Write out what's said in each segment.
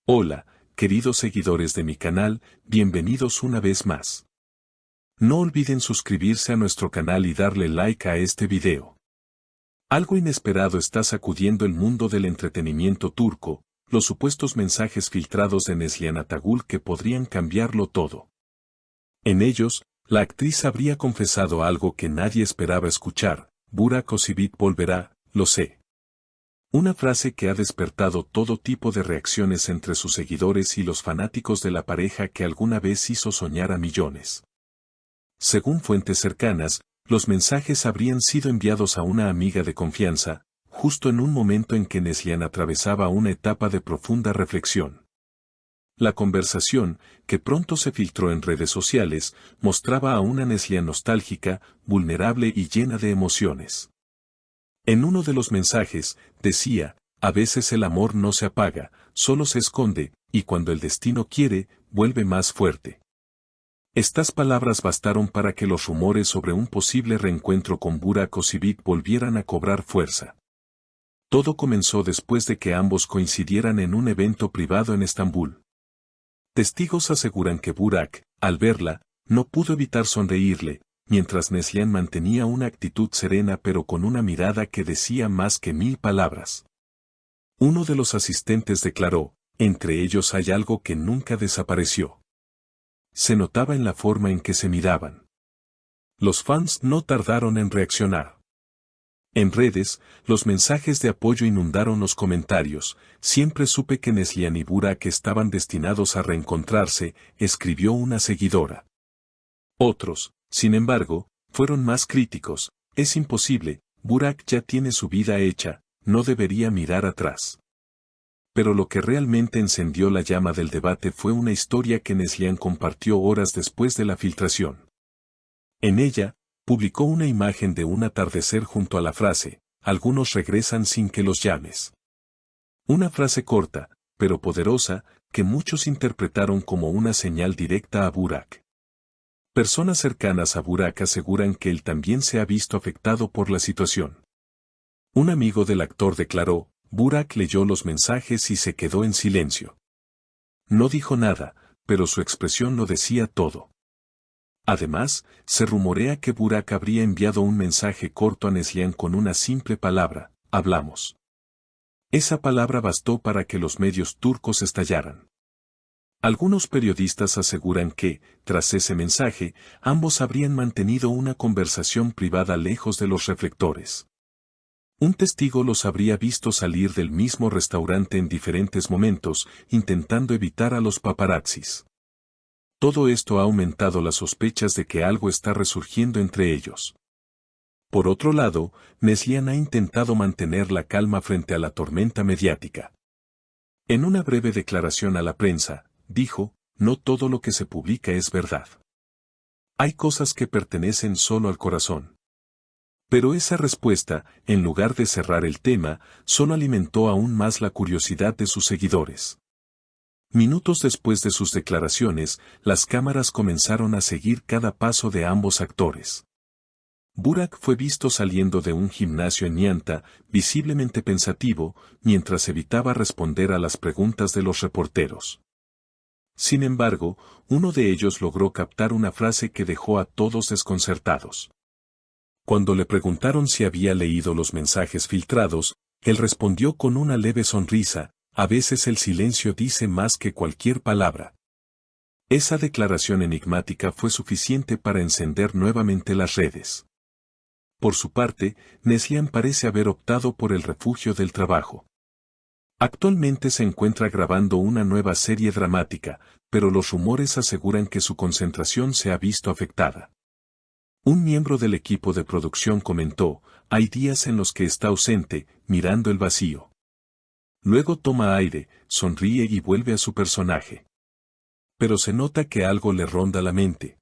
Hola, queridos seguidores de mi canal, bienvenidos una vez más. No olviden suscribirse a nuestro canal y darle like a este video. Algo inesperado está sacudiendo el mundo del entretenimiento turco, los supuestos mensajes filtrados de Neslihan Atagül que podrían cambiarlo todo. En ellos, la actriz habría confesado algo que nadie esperaba escuchar: Burak Özçivit volverá, lo sé. Una frase que ha despertado todo tipo de reacciones entre sus seguidores y los fanáticos de la pareja que alguna vez hizo soñar a millones. Según fuentes cercanas, los mensajes habrían sido enviados a una amiga de confianza, justo en un momento en que Neslihan atravesaba una etapa de profunda reflexión. La conversación, que pronto se filtró en redes sociales, mostraba a una Neslihan nostálgica, vulnerable y llena de emociones. En uno de los mensajes, decía: a veces el amor no se apaga, solo se esconde, y cuando el destino quiere, vuelve más fuerte. Estas palabras bastaron para que los rumores sobre un posible reencuentro con Burak Özçivit volvieran a cobrar fuerza. Todo comenzó después de que ambos coincidieran en un evento privado en Estambul. Testigos aseguran que Burak, al verla, no pudo evitar sonreírle, mientras Neslihan mantenía una actitud serena pero con una mirada que decía más que 1000 palabras. Uno de los asistentes declaró: entre ellos hay algo que nunca desapareció. Se notaba en la forma en que se miraban. Los fans no tardaron en reaccionar. En redes, los mensajes de apoyo inundaron los comentarios: siempre supe que Neslihan y Burak estaban destinados a reencontrarse, escribió una seguidora. Otros, sin embargo, fueron más críticos: es imposible, Burak ya tiene su vida hecha, no debería mirar atrás. Pero lo que realmente encendió la llama del debate fue una historia que Neslihan compartió horas después de la filtración. En ella, publicó una imagen de un atardecer junto a la frase: algunos regresan sin que los llames. Una frase corta, pero poderosa, que muchos interpretaron como una señal directa a Burak. Personas cercanas a Burak aseguran que él también se ha visto afectado por la situación. Un amigo del actor declaró: Burak leyó los mensajes y se quedó en silencio. No dijo nada, pero su expresión lo decía todo. Además, se rumorea que Burak habría enviado un mensaje corto a Neslihan con una simple palabra: hablamos. Esa palabra bastó para que los medios turcos estallaran. Algunos periodistas aseguran que, tras ese mensaje, ambos habrían mantenido una conversación privada lejos de los reflectores. Un testigo los habría visto salir del mismo restaurante en diferentes momentos, intentando evitar a los paparazzis. Todo esto ha aumentado las sospechas de que algo está resurgiendo entre ellos. Por otro lado, Neslihan ha intentado mantener la calma frente a la tormenta mediática. En una breve declaración a la prensa, dijo: no todo lo que se publica es verdad. Hay cosas que pertenecen solo al corazón. Pero esa respuesta, en lugar de cerrar el tema, solo alimentó aún más la curiosidad de sus seguidores. Minutos después de sus declaraciones, las cámaras comenzaron a seguir cada paso de ambos actores. Burak fue visto saliendo de un gimnasio en Nianta, visiblemente pensativo, mientras evitaba responder a las preguntas de los reporteros. Sin embargo, uno de ellos logró captar una frase que dejó a todos desconcertados. Cuando le preguntaron si había leído los mensajes filtrados, él respondió con una leve sonrisa: a veces el silencio dice más que cualquier palabra. Esa declaración enigmática fue suficiente para encender nuevamente las redes. Por su parte, Neslihan parece haber optado por el refugio del trabajo. Actualmente se encuentra grabando una nueva serie dramática, pero los rumores aseguran que su concentración se ha visto afectada. Un miembro del equipo de producción comentó: hay días en los que está ausente, mirando el vacío. Luego toma aire, sonríe y vuelve a su personaje. Pero se nota que algo le ronda la mente.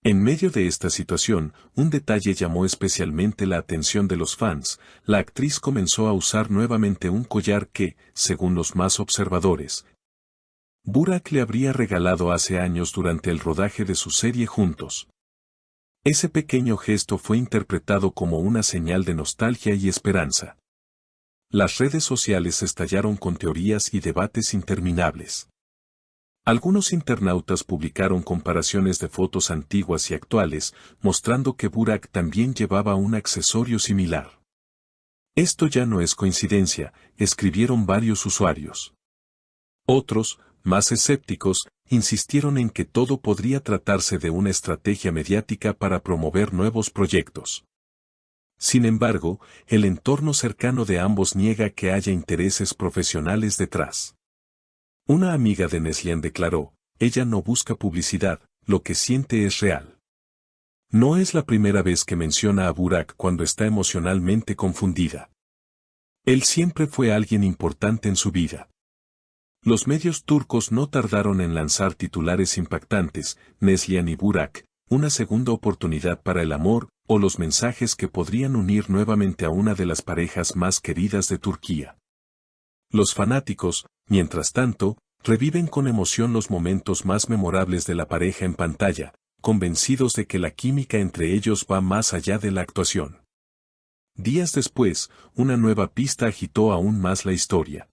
En medio de esta situación, un detalle llamó especialmente la atención de los fans: la actriz comenzó a usar nuevamente un collar que, según los más observadores, Burak le habría regalado hace años durante el rodaje de su serie juntos. Ese pequeño gesto fue interpretado como una señal de nostalgia y esperanza. Las redes sociales estallaron con teorías y debates interminables. Algunos internautas publicaron comparaciones de fotos antiguas y actuales, mostrando que Burak también llevaba un accesorio similar. Esto ya no es coincidencia, escribieron varios usuarios. Otros, más escépticos, insistieron en que todo podría tratarse de una estrategia mediática para promover nuevos proyectos. Sin embargo, el entorno cercano de ambos niega que haya intereses profesionales detrás. Una amiga de Neslihan declaró, ella no busca publicidad, lo que siente es real. No es la primera vez que menciona a Burak cuando está emocionalmente confundida. Él siempre fue alguien importante en su vida. Los medios turcos no tardaron en lanzar titulares impactantes, Neslihan y Burak, una segunda oportunidad para el amor, o los mensajes que podrían unir nuevamente a una de las parejas más queridas de Turquía. Los fanáticos, mientras tanto, reviven con emoción los momentos más memorables de la pareja en pantalla, convencidos de que la química entre ellos va más allá de la actuación. Días después, una nueva pista agitó aún más la historia.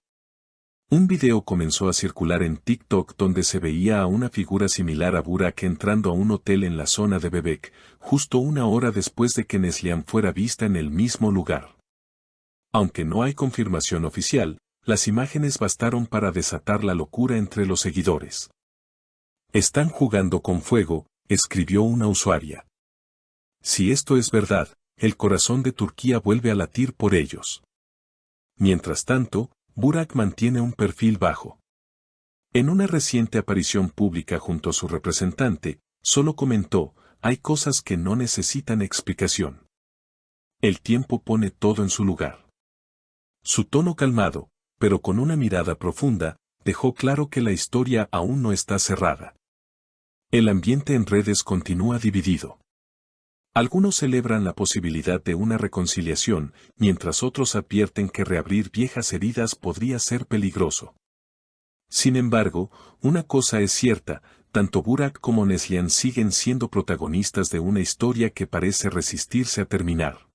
Un video comenzó a circular en TikTok donde se veía a una figura similar a Burak entrando a un hotel en la zona de Bebek, justo una hora después de que Neslihan fuera vista en el mismo lugar. Aunque no hay confirmación oficial, las imágenes bastaron para desatar la locura entre los seguidores. Están jugando con fuego, escribió una usuaria. Si esto es verdad, el corazón de Turquía vuelve a latir por ellos. Mientras tanto, Burak mantiene un perfil bajo. En una reciente aparición pública junto a su representante, solo comentó, hay cosas que no necesitan explicación. El tiempo pone todo en su lugar. Su tono calmado, pero con una mirada profunda, dejó claro que la historia aún no está cerrada. El ambiente en redes continúa dividido. Algunos celebran la posibilidad de una reconciliación, mientras otros advierten que reabrir viejas heridas podría ser peligroso. Sin embargo, una cosa es cierta, tanto Burak como Neslihan siguen siendo protagonistas de una historia que parece resistirse a terminar.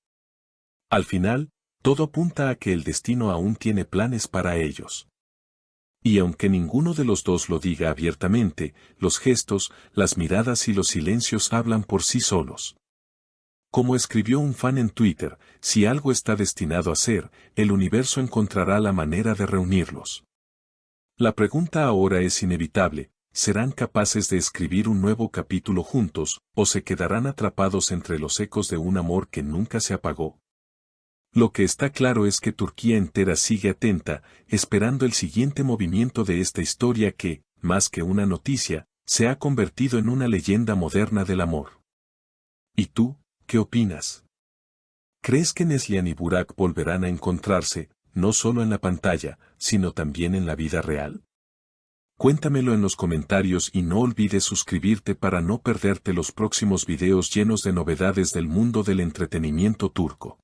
Al final, todo apunta a que el destino aún tiene planes para ellos. Y aunque ninguno de los dos lo diga abiertamente, los gestos, las miradas y los silencios hablan por sí solos. Como escribió un fan en Twitter, si algo está destinado a ser, el universo encontrará la manera de reunirlos. La pregunta ahora es inevitable, ¿serán capaces de escribir un nuevo capítulo juntos, o se quedarán atrapados entre los ecos de un amor que nunca se apagó? Lo que está claro es que Turquía entera sigue atenta, esperando el siguiente movimiento de esta historia que, más que una noticia, se ha convertido en una leyenda moderna del amor. ¿Y tú? ¿Qué opinas? ¿Crees que Neslihan y Burak volverán a encontrarse, no solo en la pantalla, sino también en la vida real? Cuéntamelo en los comentarios y no olvides suscribirte para no perderte los próximos videos llenos de novedades del mundo del entretenimiento turco.